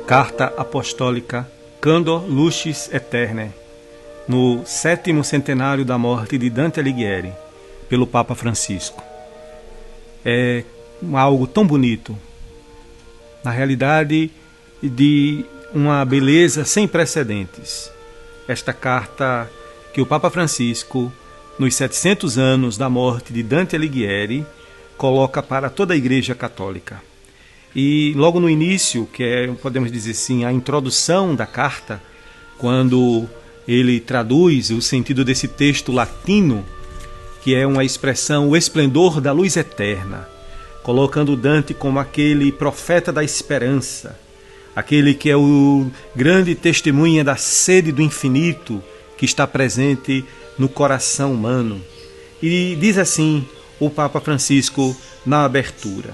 Carta Apostólica Candor Lucis Aeternae, no 7º centenário da morte de Dante Alighieri, pelo Papa Francisco. É algo tão bonito, na realidade, de uma beleza sem precedentes. Esta carta que o Papa Francisco, nos 700 anos da morte de Dante Alighieri, coloca para toda a Igreja Católica. E logo no início, que é, podemos dizer assim, a introdução da carta, quando ele traduz o sentido desse texto latino, que é uma expressão, o esplendor da luz eterna, colocando Dante como aquele profeta da esperança, aquele que é o grande testemunha da sede do infinito que está presente no coração humano. E diz assim o Papa Francisco na abertura: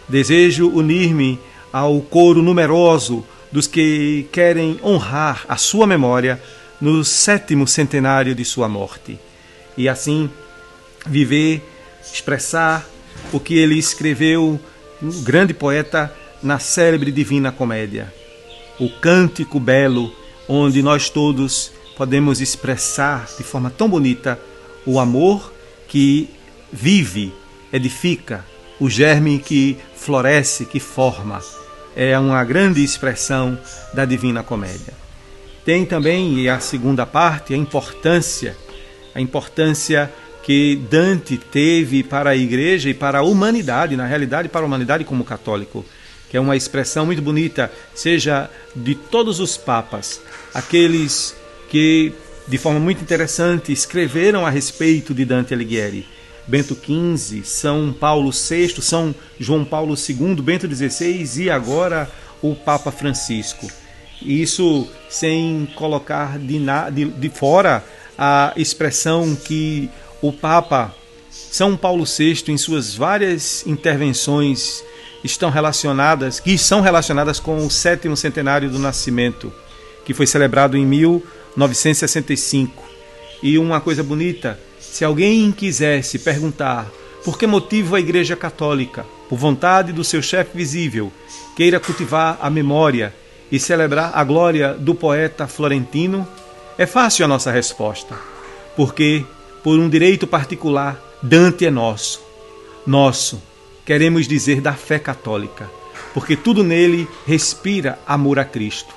desejo unir-me ao coro numeroso dos que querem honrar a sua memória no 7º centenário de sua morte, e assim viver, expressar o que ele escreveu, um grande poeta, na célebre Divina Comédia. O cântico belo, onde nós todos podemos expressar de forma tão bonita o amor que vive, edifica, o germe que floresce, que forma. É uma grande expressão da Divina Comédia. Tem também a segunda parte, a importância que Dante teve para a Igreja e para a humanidade, na realidade para a humanidade como católico, que é uma expressão muito bonita, seja de todos os papas, aqueles que de forma muito interessante escreveram a respeito de Dante Alighieri. Bento XV, São Paulo VI, São João Paulo II, Bento XVI e agora o Papa Francisco. Isso sem colocar de fora a expressão que o Papa São Paulo VI, em suas várias intervenções, que são relacionadas com o 7º centenário do nascimento, que foi celebrado em 1965. E uma coisa bonita: se alguém quisesse perguntar por que motivo a Igreja Católica, por vontade do seu chefe visível, queira cultivar a memória e celebrar a glória do poeta florentino, é fácil a nossa resposta. Porque, por um direito particular, Dante é nosso. Nosso, queremos dizer, da fé católica, porque tudo nele respira amor a Cristo.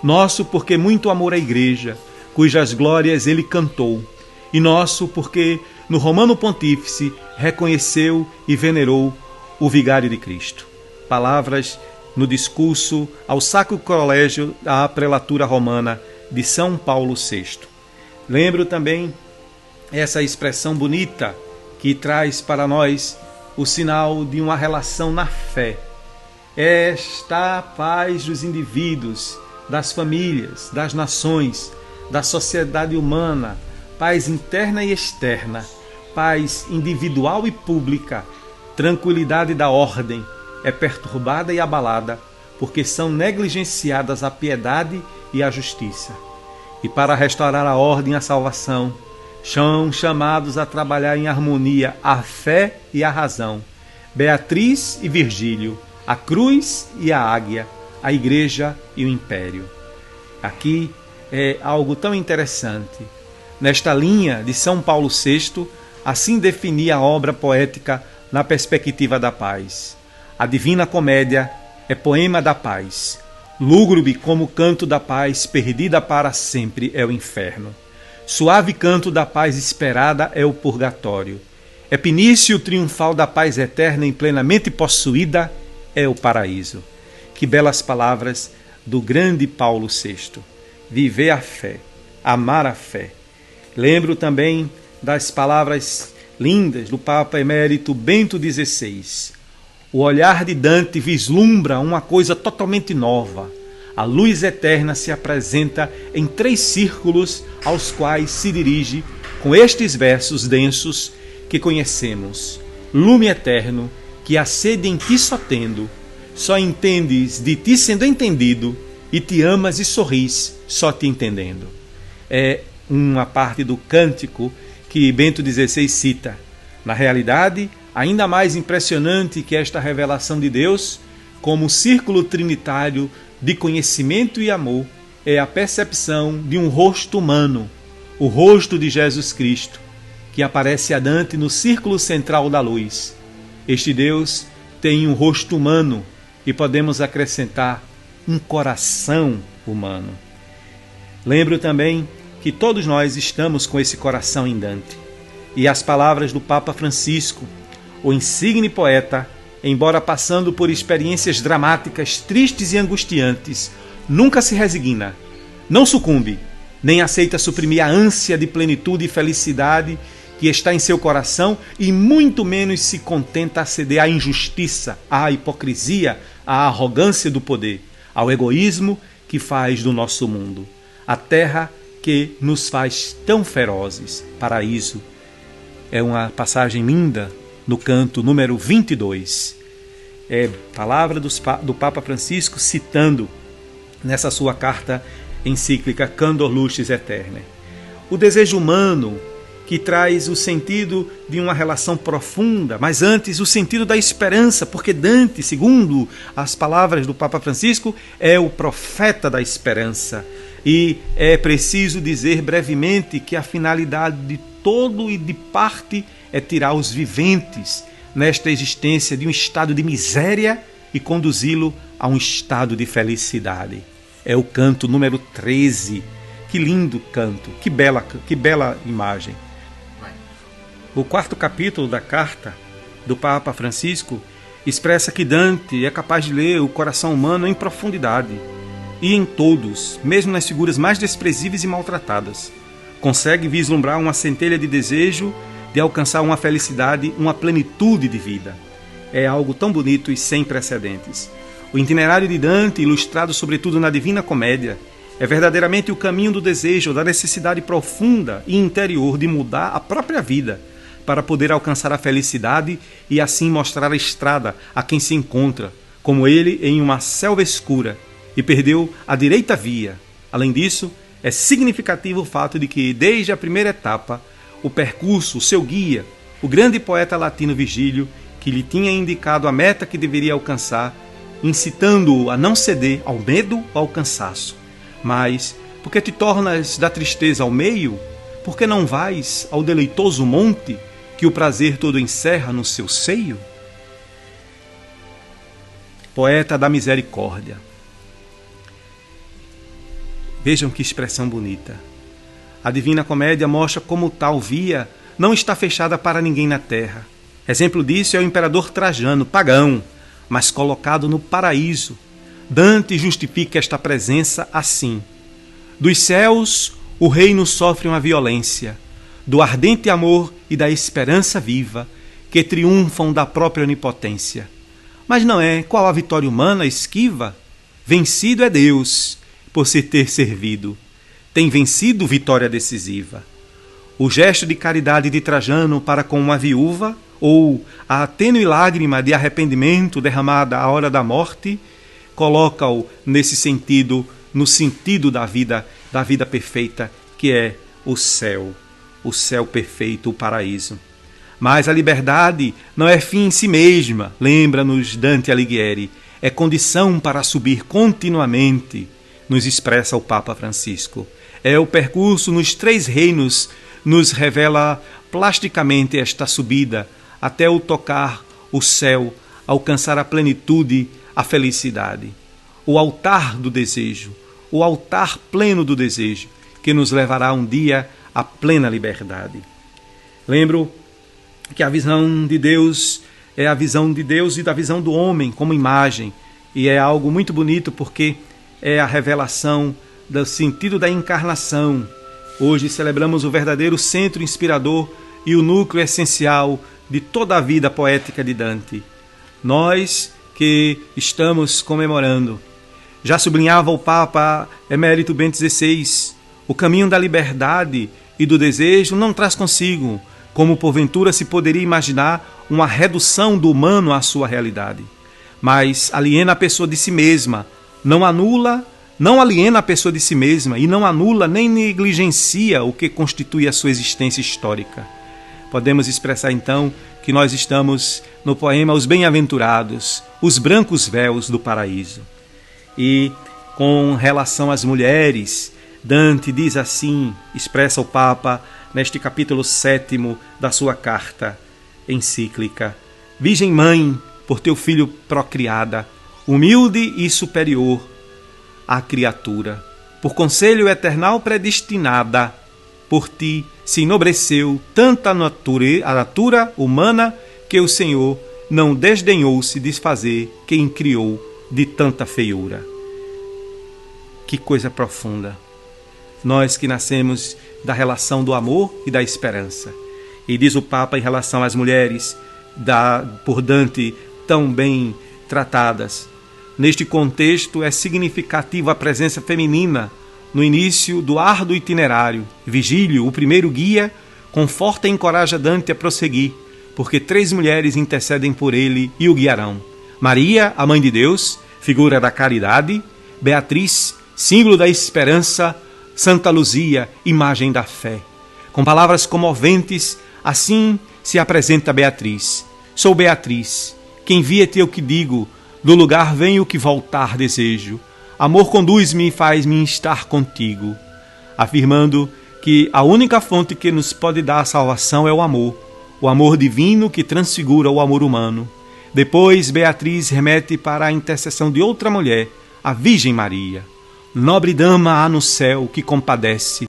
Nosso, porque muito amor à Igreja, cujas glórias ele cantou. E nosso, porque no Romano Pontífice reconheceu e venerou o Vigário de Cristo. Palavras no discurso ao Sacro Colégio da Prelatura Romana de São Paulo VI. Lembro também essa expressão bonita que traz para nós o sinal de uma relação na fé. Esta paz dos indivíduos, das famílias, das nações, da sociedade humana, paz interna e externa, paz individual e pública, tranquilidade da ordem, é perturbada e abalada, porque são negligenciadas a piedade e a justiça. E para restaurar a ordem e a salvação, são chamados a trabalhar em harmonia a fé e a razão, Beatriz e Virgílio, a cruz e a águia, a Igreja e o Império. Aqui é algo tão interessante. Nesta linha de São Paulo VI, assim definia a obra poética na perspectiva da paz. A Divina Comédia é poema da paz. Lúgubre como canto da paz, perdida para sempre é o inferno. Suave canto da paz esperada é o purgatório. Epinício triunfal da paz eterna em plenamente possuída é o paraíso. Que belas palavras do grande Paulo VI. Viver a fé, amar a fé. Lembro também das palavras lindas do Papa Emérito Bento XVI. O olhar de Dante vislumbra uma coisa totalmente nova. A luz eterna se apresenta em 3 círculos aos quais se dirige com estes versos densos que conhecemos. Lume eterno, que a sede em ti só tendo, só entendes de ti sendo entendido, e te amas e sorris só te entendendo. É uma parte do cântico que Bento XVI cita. Na realidade, ainda mais impressionante que esta revelação de Deus, como círculo trinitário de conhecimento e amor é a percepção de um rosto humano, o rosto de Jesus Cristo, que aparece a Dante no círculo central da luz. Este Deus tem um rosto humano e podemos acrescentar um coração humano. Lembro também que todos nós estamos com esse coração em Dante. E as palavras do Papa Francisco, o insigne poeta, embora passando por experiências dramáticas, tristes e angustiantes, nunca se resigna, não sucumbe, nem aceita suprimir a ânsia de plenitude e felicidade que está em seu coração e muito menos se contenta a ceder à injustiça, à hipocrisia, à arrogância do poder, ao egoísmo que faz do nosso mundo a terra que nos faz tão ferozes. Paraíso. É uma passagem linda no canto número 22. É palavra do Papa Francisco citando nessa sua carta encíclica Candor Lustis Aeternae. O desejo humano que traz o sentido de uma relação profunda, mas antes o sentido da esperança, porque Dante, segundo as palavras do Papa Francisco, é o profeta da esperança. E é preciso dizer brevemente que a finalidade de todo e de parte é tirar os viventes nesta existência de um estado de miséria e conduzi-lo a um estado de felicidade. É o canto número 13. Que lindo canto, que bela imagem. O 4º capítulo da carta do Papa Francisco expressa que Dante é capaz de ler o coração humano em profundidade e em todos, mesmo nas figuras mais desprezíveis e maltratadas. Consegue vislumbrar uma centelha de desejo de alcançar uma felicidade, uma plenitude de vida. É algo tão bonito e sem precedentes. O itinerário de Dante, ilustrado sobretudo na Divina Comédia, é verdadeiramente o caminho do desejo, da necessidade profunda e interior de mudar a própria vida para poder alcançar a felicidade e assim mostrar a estrada a quem se encontra, como ele em uma selva escura, e perdeu a direita via. Além disso, é significativo o fato de que, desde a primeira etapa, o percurso, o seu guia, o grande poeta latino Virgílio, que lhe tinha indicado a meta que deveria alcançar, incitando-o a não ceder ao medo ou ao cansaço. Mas, porque te tornas da tristeza ao meio? Porque não vais ao deleitoso monte que o prazer todo encerra no seu seio? Poeta da misericórdia. Vejam que expressão bonita. A Divina Comédia mostra como tal via não está fechada para ninguém na terra. Exemplo disso é o imperador Trajano, pagão, mas colocado no paraíso. Dante justifica esta presença assim: dos céus o reino sofre uma violência, do ardente amor e da esperança viva que triunfam da própria onipotência. Mas não é qual a vitória humana esquiva? Vencido é Deus, por se ter servido. Tem vencido vitória decisiva. O gesto de caridade de Trajano para com uma viúva, ou a tênue lágrima de arrependimento derramada à hora da morte, coloca-o nesse sentido, no sentido da vida perfeita, que é o céu perfeito, o paraíso. Mas a liberdade não é fim em si mesma, lembra-nos Dante Alighieri, é condição para subir continuamente, nos expressa o Papa Francisco. É o percurso nos 3 reinos, nos revela plasticamente esta subida, até o tocar o céu, alcançar a plenitude, a felicidade. O altar do desejo, o altar pleno do desejo, que nos levará um dia à plena liberdade. Lembro que a visão de Deus é a visão de Deus e da visão do homem como imagem, e é algo muito bonito porque é a revelação do sentido da encarnação. Hoje celebramos o verdadeiro centro inspirador e o núcleo essencial de toda a vida poética de Dante. Nós que estamos comemorando. Já sublinhava o Papa Emérito Bento XVI, o caminho da liberdade e do desejo não traz consigo, como porventura se poderia imaginar, uma redução do humano à sua realidade, mas aliena a pessoa de si mesma, não aliena a pessoa de si mesma e não anula nem negligencia o que constitui a sua existência histórica. Podemos expressar então que nós estamos no poema Os Bem-aventurados, os brancos véus do paraíso. E com relação às mulheres, Dante diz assim, expressa o Papa neste capítulo 7º da sua carta encíclica: Virgem Mãe, por teu filho procriada, humilde e superior à criatura, por conselho eternal predestinada, por ti se enobreceu tanta a natura humana que o Senhor não desdenhou se desfazer quem criou de tanta feiura. Que coisa profunda! Nós que nascemos da relação do amor e da esperança. E diz o Papa em relação às mulheres, por Dante, tão bem tratadas. Neste contexto é significativa a presença feminina no início do árduo itinerário. Vigílio, o primeiro guia, conforta e encoraja Dante a prosseguir, porque 3 mulheres intercedem por ele e o guiarão. Maria, a Mãe de Deus, figura da caridade; Beatriz, símbolo da esperança; Santa Luzia, imagem da fé. Com palavras comoventes, assim se apresenta Beatriz. Sou Beatriz, que envia-te eu que digo, do lugar venho que voltar desejo. Amor conduz-me e faz-me estar contigo. Afirmando que a única fonte que nos pode dar a salvação é o amor divino que transfigura o amor humano. Depois, Beatriz remete para a intercessão de outra mulher, a Virgem Maria. Nobre dama há no céu que compadece